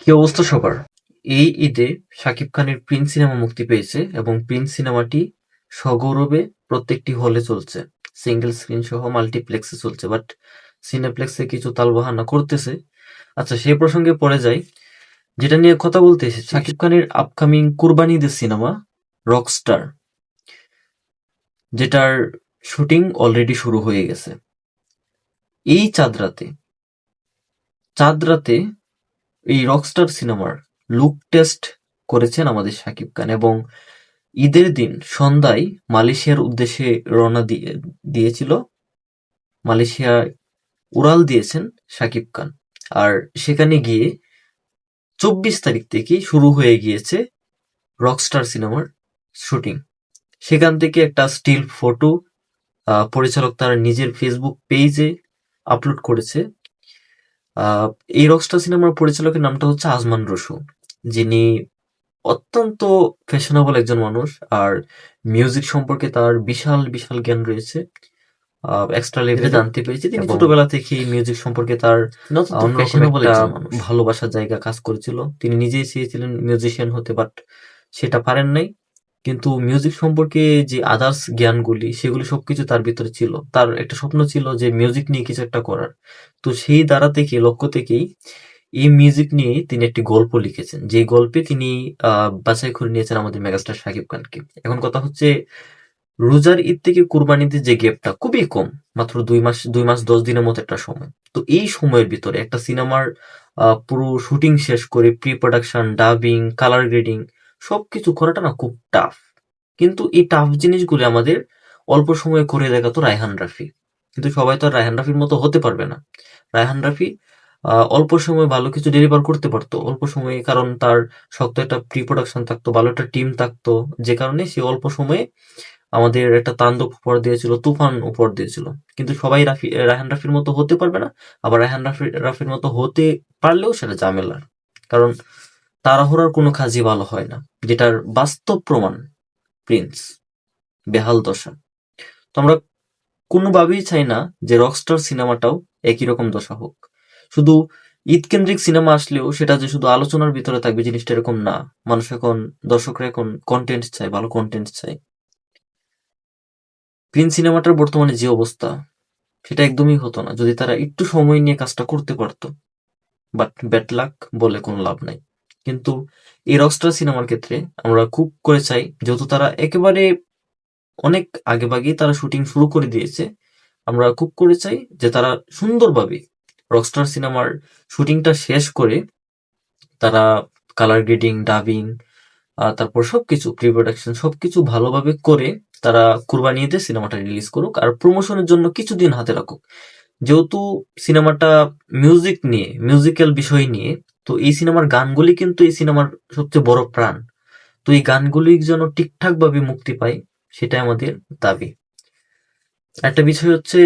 কি অবস্থা সবার? এই ঈদে শাকিব খানের প্রিন্স সিনেমা মুক্তি পেয়েছে এবং প্রিন্স সিনেমাটি সগৌরবে প্রত্যেকটি হলে চলছে, সিঙ্গেল স্ক্রিন সহ মাল্টিপ্লেক্সে চলছে, বাট সিনেপ্লেক্সে কিছু তালবাহানা করতেছে। আচ্ছা, সেই প্রসঙ্গে পরে যাই। যেটা নিয়ে কথা বলতে এসেছি, শাকিব খানের আপকামিং কুরবানি ঈদের সিনেমা রকস্টার, যেটার শুটিং অলরেডি শুরু হয়ে গেছে। এই চাঁদ রাতে এই রকস্টার সিনেমার লুক টেস্ট করেছেন আমাদের শাকিব খান এবং ঈদের দিন সন্ধ্যায় মালয়েশিয়ার উদ্দেশ্যে রওনা দিয়েছিল। মালয়েশিয়ায় উড়াল দিয়েছেন শাকিব খান। আর সেখানে গিয়ে ২৪ তারিখ থেকেই শুরু হয়ে গিয়েছে রকস্টার সিনেমার শুটিং। সেখান থেকে একটা স্টিল ফটো পরিচালক তার নিজের ফেসবুক পেজে আপলোড করেছে। আহ, এই রকস্টার সিনেমার পরিচালকের নামটা হচ্ছে আজমান রসু, যিনি অত্যন্ত ফ্যাশনেবল একজন মানুষ। আর মিউজিক সম্পর্কে তার বিশাল বিশাল জ্ঞান রয়েছে। এক্সট্রা লেভেলে জানতে পেরেছি তিনি ছোটবেলা থেকেই মিউজিক সম্পর্কে তার অন্যরকম একটা ভালোবাসার জায়গা কাজ করেছিল। তিনি নিজেই চেয়েছিলেন মিউজিশিয়ান হতে, বাট সেটা পারেন নাই। কিন্তু মিউজিক সম্পর্কে যে আদার্স জ্ঞানগুলি সেগুলি সবকিছু তার ভিতরে ছিল। তার একটা স্বপ্ন ছিল যে মিউজিক নিয়ে কিছু একটা করার। তো সেই দ্বারা থেকে লক্ষ্য থেকেই এই মিউজিক নিয়ে তিনি একটি গল্প লিখেছেন, যে গল্পে তিনি বাছাই করে নিয়েছেন আমাদের মেগাস্টার শাকিব খানকে। এখন কথা হচ্ছে, রোজার ঈদ থেকে কুরবানিতে যে গ্যাপটা খুবই কম, মাত্র ২ মাস ১০ দিনের মতো একটা সময়। তো এই সময়ের ভিতরে একটা সিনেমার পুরো শুটিং শেষ করে pre production, dubbing, colour grading সবকিছু করাটা না খুব টাফ। কিন্তু এই টাফ জিনিসগুলো আমাদের অল্প সময়ে করে দেখাতো রায়হান রাফি। কিন্তু সবাই তো আর রায়হান রাফির মতো হতে পারবে না। রায়হান রাফি অল্প সময়ে ভালো কিছু ডেলিভার করতে পারতো অল্প সময়ে, কারণ তার শক্ত একটা প্রি প্রোডাকশন থাকতো, ভালো একটা টিম থাকতো, যে কারণে সে অল্প সময়ে আমাদের একটা তাণ্ডব উপহার দিয়েছিল, তুফান উপহার দিয়েছিল। কিন্তু সবাই রায়হান রাফির মতো হতে পারবে না। আবার রায়হান রাফির মতো হতে পারলেও সেটা ঝামেলার, কারণ তাড়াহুড়ার কোনো কাজই ভালো হয় না, যেটার বাস্তব প্রমাণ প্রিন্স। বেহাল দশা। তো আমরা কোনোভাবেই চাই না যে রকস্টার সিনেমাটাও একই রকম দশা হোক। শুধু ঈদ কেন্দ্রিক সিনেমা আসলেও সেটা যে শুধু আলোচনার ভিতরে থাকবে জিনিসটা এরকম না। মানুষ এখন, দর্শকরা এখন কন্টেন্ট চায়, ভালো কন্টেন্ট চায়। প্রিন্স সিনেমাটার বর্তমানে যে অবস্থা, সেটা একদমই হতো না যদি তারা একটু সময় নিয়ে কাজটা করতে পারতো। বাট ব্যাড লাক বলে কোনো লাভ নাই। কিন্তু এই রকস্টার সিনেমার ক্ষেত্রে আমরা খুব করে চাই, যেহেতু তারা একেবারে অনেক আগেভাগেই তারা শুটিং শুরু করে দিয়েছে, আমরা খুব করে চাই যে তারা সুন্দরভাবে রকস্টার সিনেমার শুটিংটা শেষ করে তারা কালার গ্রেডিং, ডাবিং, তারপর সবকিছু প্রি প্রোডাকশন সবকিছু ভালোভাবে করে তারা কুরবানি ঈদে সিনেমাটা রিলিজ করুক আর প্রমোশনের জন্য কিছুদিন হাতে রাখুক। যেহেতু সিনেমাটা মিউজিক নিয়ে, মিউজিক্যাল বিষয় নিয়ে, তো এই সিনেমার গানগুলি কিন্তু এই সিনেমার সবচেয়ে বড় প্রাণ। তো এই গানগুলি যেন ঠিকঠাক ভাবে মুক্তি পায়, সেটাই আমাদের দাবি। একটা বিষয় হচ্ছে,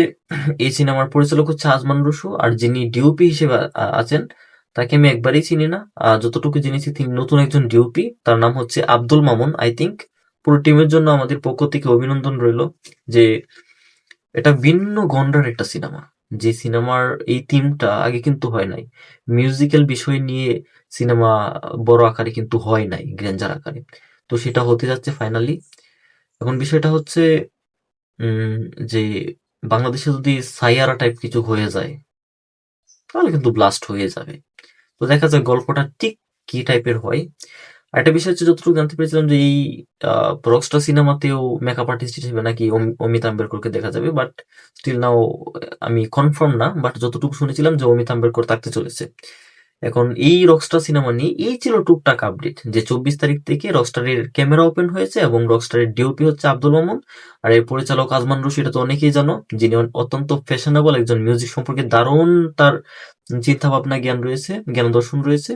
এই সিনেমার পরিচালক হচ্ছে আজমান রসু, আর যিনি ডিওপি হিসেবে আছেন তাকে আমি একবারেই চিনি না। যতটুকু জেনেছি তিনি নতুন একজন ডিওপি, তার নাম হচ্ছে আব্দুল মামুন আই থিঙ্ক। পুরো টিমের জন্য আমাদের পক্ষ থেকে অভিনন্দন রইল যে এটা ভিন্ন গন্ডার একটা সিনেমা, যে সিনেমার এই থিমটা আগে কিন্তু হয় নাই। মিউজিক্যাল বিষয় নিয়ে সিনেমা বড় আকারে কিন্তু হয় নাই, গ্র্যান্ডার আকারে। তো সেটা হতে যাচ্ছে ফাইনালি। এখন বিষয়টা হচ্ছে উম যে বাংলাদেশে যদি সাইয়ারা টাইপ কিছু হয়ে যায়, তাহলে কিন্তু ব্লাস্ট হয়ে যাবে। তো দেখা যাক গল্পটা ঠিক কি টাইপের হয়। আরেকটা বিষয় হচ্ছে, যতটুকু জানতে পেরেছিলাম যে এই রকস্টার সিনেমাতেও মেকআপ আর্টিস্ট হিসেবে নাকি অমিত আম্বেরকরকে দেখা যাবে, বাট স্টিল নাও আমি কনফার্ম না, বাট যতটুকু শুনেছিলাম যে অমিত আম্বেরকর থাকতে চলেছে। এখন এই রকস্টার সিনেমা নিয়ে এই ছিল টুকটাক আপডেট, যে ২৪ তারিখ থেকে রকস্টারের ক্যামেরা ওপেন হয়েছে এবং রকস্টারের ডিওপি হচ্ছে আব্দুল মামুন। আর এর পরিচালক আজমান রশি, এটা তো অনেকেই জানো, যিনি অত্যন্ত ফ্যাশনেবল একজন, মিউজিক সম্পর্কে দারুণ তার চিন্তা ভাবনা, জ্ঞান রয়েছে, জ্ঞান দর্শন রয়েছে।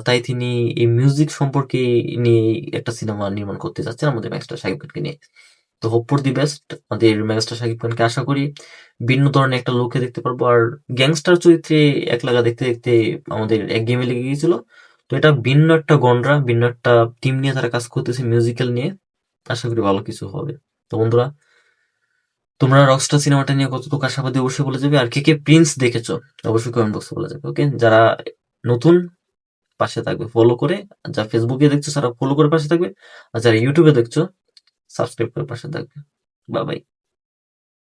তাই তিনি এই মিউজিক সম্পর্কে নিয়ে একটা সিনেমা নির্মাণ করতে যাচ্ছেন আমাদের মেগাস্টার শাকিব খানকে নিয়ে। তো হোপ ফর দি বেস্ট। আমাদের মেগাস্টার শাকিব খানকে আশা করি ভিন্ন ধরনের একটা লোকে দেখতে পারবো। আর গ্যাংস্টার চরিত্রে এক লাগা দেখতে দেখতে আমাদের একঘেয়েমি লেগে গিয়েছিল। তো এটা ভিন্ন একটা গন্ডরা, ভিন্ন একটা টিম নিয়ে তারা কাজ করতেছে মিউজিক্যাল নিয়ে। আশা করি ভালো কিছু হবে। তো বন্ধুরা, তোমরা রকস্টার সিনেমাটা নিয়ে কতটুকু আশাবাদী অবশ্যই বলে যাবে, আর কে কে প্রিন্স দেখেছো অবশ্যই কমেন্ট বক্সে বলে যাবে। ওকে, যারা নতুন পাশে থাকবে। ফলো করে, যারা ফেসবুকে দেখছো তারা ফলো করে পাশে থাকবে। আর যারা ইউটিউবে দেখছো সাবস্ক্রাইব করে পাশে থাকবে। Bye bye.